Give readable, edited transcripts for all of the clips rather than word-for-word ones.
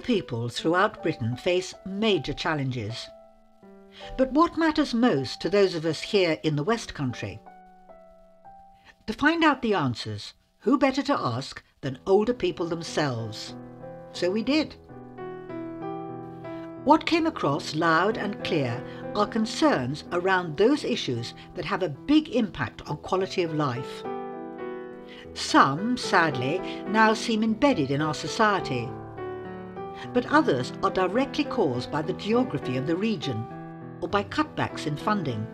people throughout Britain face major challenges. But what matters most to those of us here in the West Country? To find out the answers, who better to ask than older people themselves? So we did. What came across loud and clear are concerns around those issues that have a big impact on quality of life. Some, sadly, now seem embedded in our society, but others are directly caused by the geography of the region or by cutbacks in funding.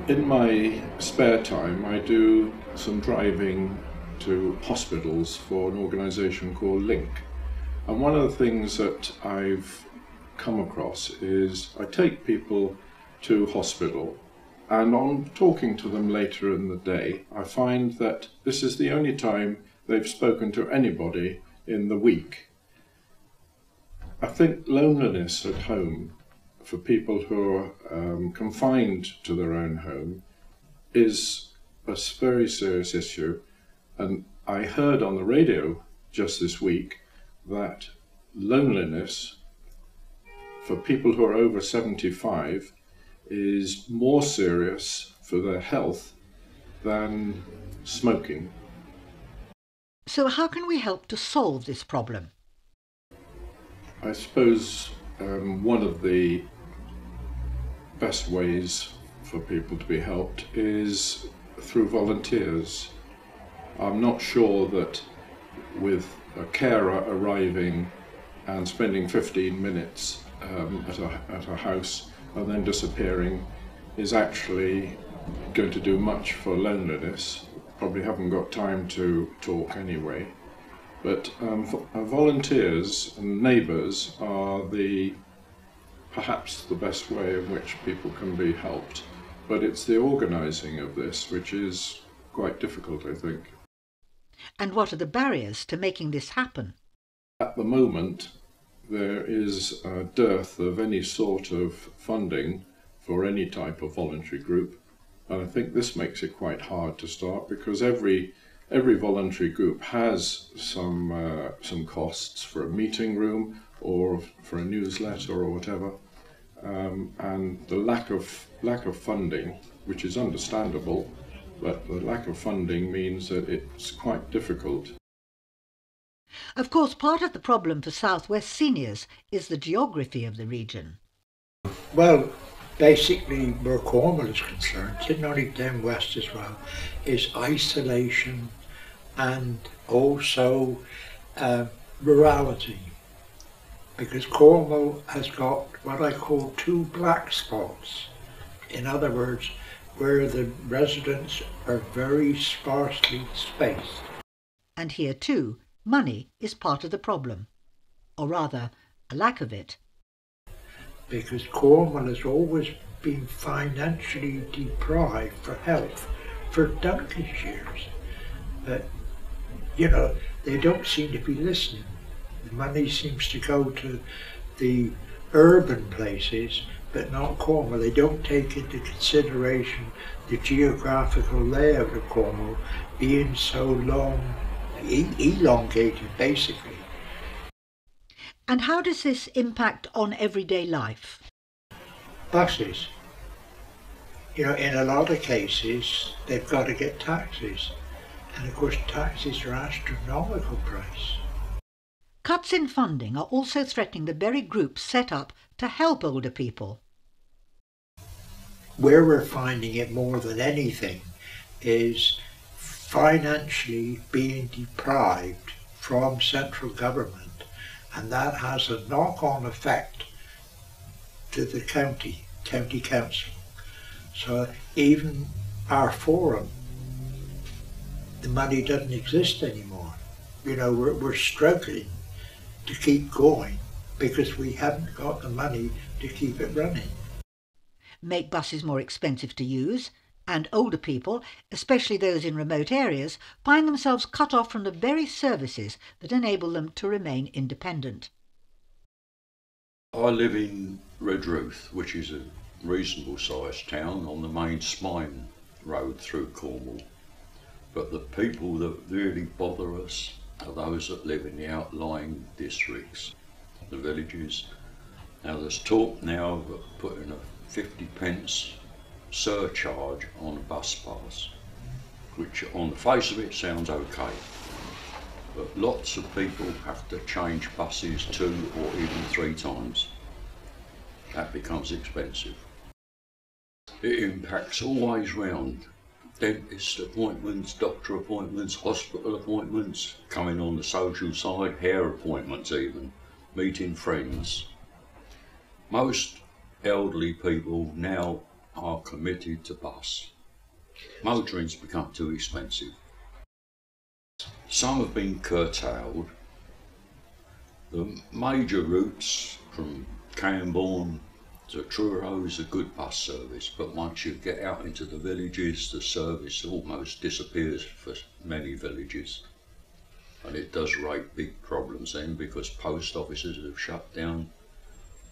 In my spare time, I do some driving to hospitals for an organisation called Link. And one of the things that I've come across is I take people to hospital, and on talking to them later in the day, I find that this is the only time they've spoken to anybody in the week. I think loneliness at home for people who are confined to their own home is a very serious issue. And I heard on the radio just this week that loneliness for people who are over 75 is more serious for their health than smoking. So how can we help to solve this problem? I suppose one of the best ways for people to be helped is through volunteers. I'm not sure that with a carer arriving and spending 15 minutes at a house and then disappearing is actually going to do much for loneliness. Probably haven't got time to talk anyway. But volunteers and neighbours are perhaps the best way in which people can be helped. But it's the organising of this which is quite difficult, I think. And what are the barriers to making this happen? At the moment, there is a dearth of any sort of funding for any type of voluntary group. And I think this makes it quite hard to start because every voluntary group has some costs for a meeting room or for a newsletter or whatever. And the lack of funding, which is understandable, but the lack of funding means that it's quite difficult. Of course, part of the problem for South West seniors is the geography of the region. Well, basically, where Cornwall is concerned, sitting only down west as well, is isolation and also rurality. Because Cornwall has got what I call two black spots. In other words, where the residents are very sparsely spaced. And here too, money is part of the problem, or rather, a lack of it. Because Cornwall has always been financially deprived for health for donkey's years. But, you know, they don't seem to be listening. The money seems to go to the urban places, but not Cornwall. They don't take into consideration the geographical layout of Cornwall being so long, elongated basically. And how does this impact on everyday life? Buses. You know, in a lot of cases, they've got to get taxis. And of course, taxis are astronomical price. Cuts in funding are also threatening the very groups set up to help older people. Where we're finding it more than anything is financially being deprived from central government, and that has a knock-on effect to the county council. So even our forum, the money doesn't exist anymore. You know, we're struggling to keep going because we haven't got the money to keep it running. Make buses more expensive to use, and older people, especially those in remote areas, find themselves cut off from the very services that enable them to remain independent. I live in Redruth, which is a reasonable sized town on the main spine road through Cornwall. But the people that really bother us are those that live in the outlying districts, the villages. Now there's talk now of putting a 50p surcharge on a bus pass, which on the face of it sounds okay. But lots of people have to change buses 2 or even 3 times. That becomes expensive. It impacts always round. Dentist appointments, doctor appointments, hospital appointments, coming on the social side, hair appointments even, meeting friends. Most elderly people now are committed to bus. Motoring's become too expensive. Some have been curtailed. The major routes from Camborne to Truro is a good bus service, but once you get out into the villages, the service almost disappears for many villages. And it does raise big problems then, because post offices have shut down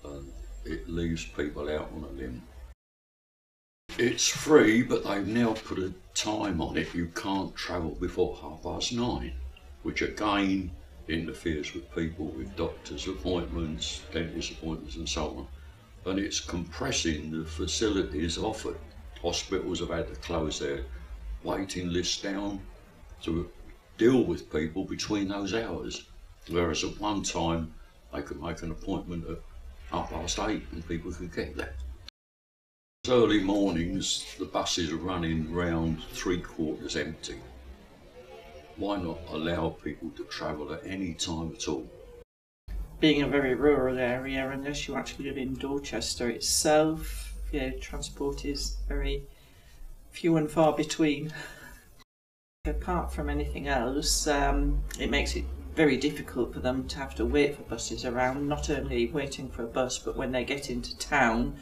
and it leaves people out on a limb. It's free, but they've now put a time on it. You can't travel before 9:30, which again interferes with people with doctor's appointments, dentist appointments and so on. And it's compressing the facilities offered. Hospitals have had to close their waiting lists down to deal with people between those hours, whereas at one time they could make an appointment at 8:30 and people could get there. Early mornings the buses are running round 3/4 empty. Why not allow people to travel at any time at all? Being a very rural area, unless you actually live in Dorchester itself, transport is very few and far between. Apart from anything else, it makes it very difficult for them to have to wait for buses around, not only waiting for a bus, but when they get into town,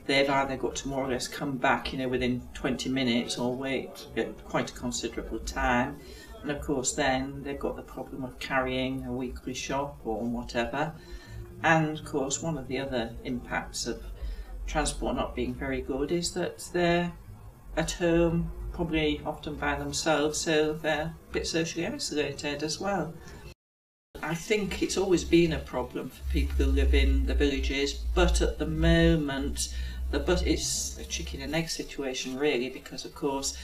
they've either got to more or less come back, within 20 minutes or wait quite a considerable time. And of course then they've got the problem of carrying a weekly shop or whatever. And of course one of the other impacts of transport not being very good is that they're at home, probably often by themselves, so they're a bit socially isolated as well. I think it's always been a problem for people who live in the villages, but at the moment it's a chicken and egg situation really, because of course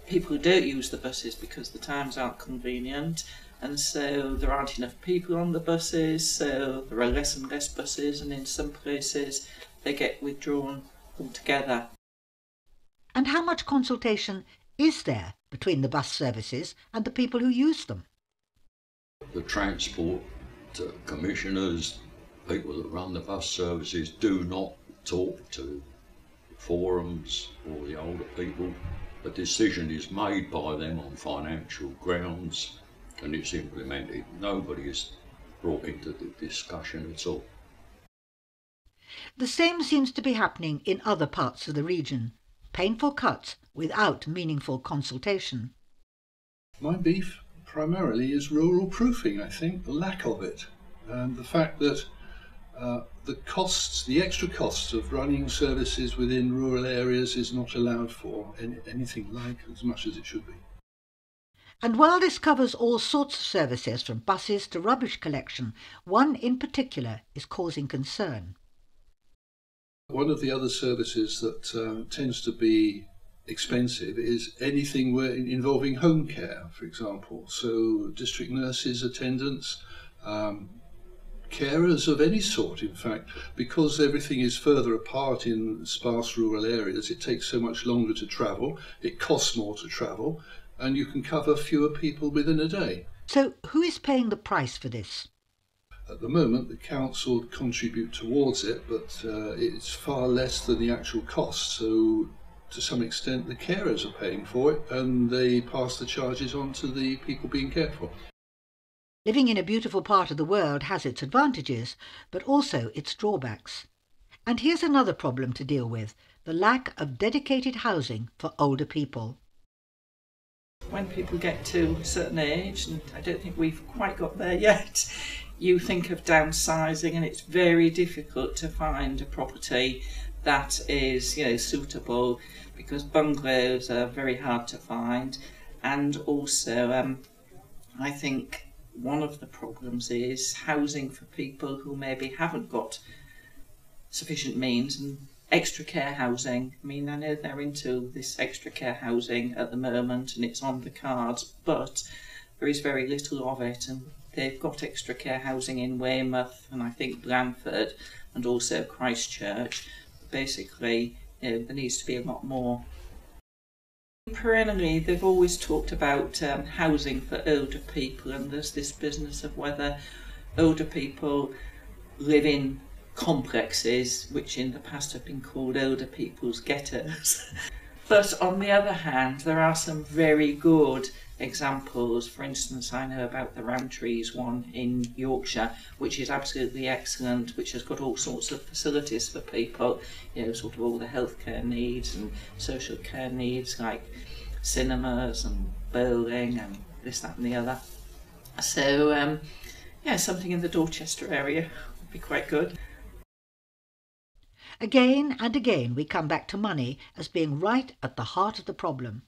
people who don't use the buses because the times aren't convenient, and so there aren't enough people on the buses, so there are less and less buses, and in some places they get withdrawn altogether. And how much consultation is there between the bus services and the people who use them? The transport commissioners, people that run the bus services, do not talk to forums or the older people. A decision is made by them on financial grounds and it's implemented. Nobody is brought into the discussion at all. The same seems to be happening in other parts of the region. Painful cuts without meaningful consultation. My beef primarily is rural proofing, I think, the lack of it, and the fact that the extra costs of running services within rural areas is not allowed for anything like as much as it should be. And while this covers all sorts of services from buses to rubbish collection, one in particular is causing concern. One of the other services that tends to be expensive is anything involving home care, for example. So district nurses, attendants, carers of any sort, in fact, because everything is further apart in sparse rural areas, it takes so much longer to travel, it costs more to travel, and you can cover fewer people within a day. So who is paying the price for this? At the moment, the council contribute towards it, but it's far less than the actual cost. So to some extent, the carers are paying for it, and they pass the charges on to the people being cared for. Living in a beautiful part of the world has its advantages, but also its drawbacks. And here's another problem to deal with, the lack of dedicated housing for older people. When people get to a certain age, and I don't think we've quite got there yet, you think of downsizing, and it's very difficult to find a property that is, suitable, because bungalows are very hard to find, and also I think one of the problems is housing for people who maybe haven't got sufficient means, and extra care housing. I mean, I know they're into this extra care housing at the moment and it's on the cards, but there is very little of it, and they've got extra care housing in Weymouth and I think Blandford and also Christchurch. Basically, there needs to be a lot more. Perennially, they've always talked about housing for older people, and there's this business of whether older people live in complexes, which in the past have been called older people's ghettos. But on the other hand, there are some very good examples. For instance, I know about the Ramtrees one in Yorkshire, which is absolutely excellent, which has got all sorts of facilities for people, sort of all the healthcare needs and social care needs, like cinemas and bowling and this, that and the other. So, something in the Dorchester area would be quite good. Again and again we come back to money as being right at the heart of the problem.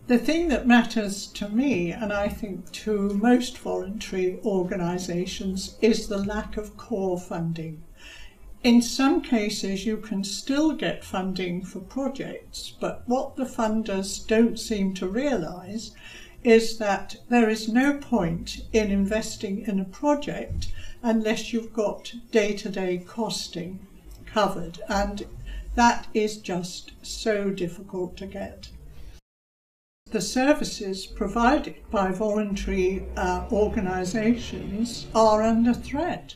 The thing that matters to me, and I think to most voluntary organisations, is the lack of core funding. In some cases you can still get funding for projects, but what the funders don't seem to realise is that there is no point in investing in a project unless you've got day-to-day costing covered, and that is just so difficult to get. The services provided by voluntary organisations are under threat.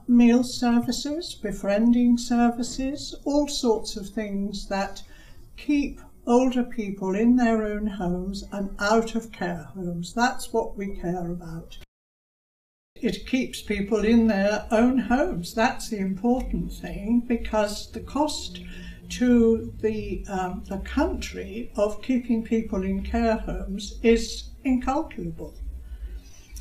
Meal services, befriending services, all sorts of things that keep older people in their own homes and out of care homes. That's what we care about. It keeps people in their own homes. That's the important thing, because the cost to the country of keeping people in care homes is incalculable.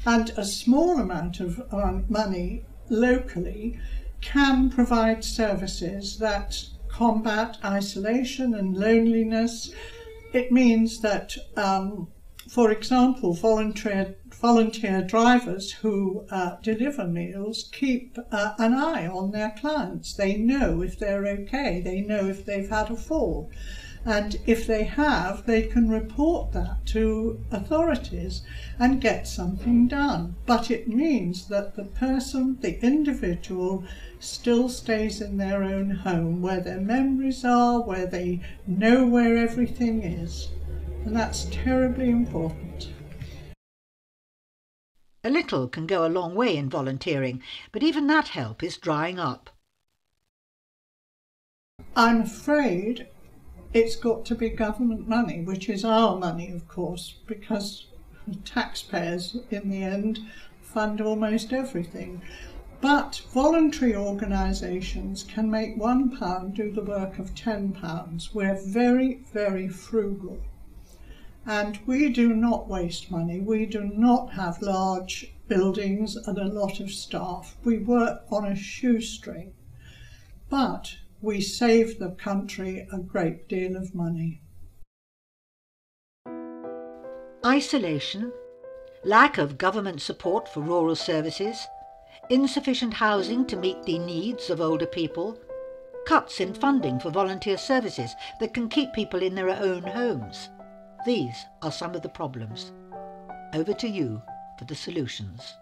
And a small amount of money locally can provide services that combat isolation and loneliness. It means that, for example, volunteer drivers who deliver meals keep an eye on their clients. They know if they're okay, they know if they've had a fall. And if they have, they can report that to authorities and get something done. But it means that the person, the individual, still stays in their own home, where their memories are, where they know where everything is. And that's terribly important. A little can go a long way in volunteering, but even that help is drying up. I'm afraid it's got to be government money, which is our money, of course, because taxpayers in the end fund almost everything. But voluntary organisations can make £1 do the work of £10. We're very, very frugal. And we do not waste money. We do not have large buildings and a lot of staff. We work on a shoestring. But we save the country a great deal of money. Isolation, lack of government support for rural services, insufficient housing to meet the needs of older people, cuts in funding for volunteer services that can keep people in their own homes. These are some of the problems. Over to you for the solutions.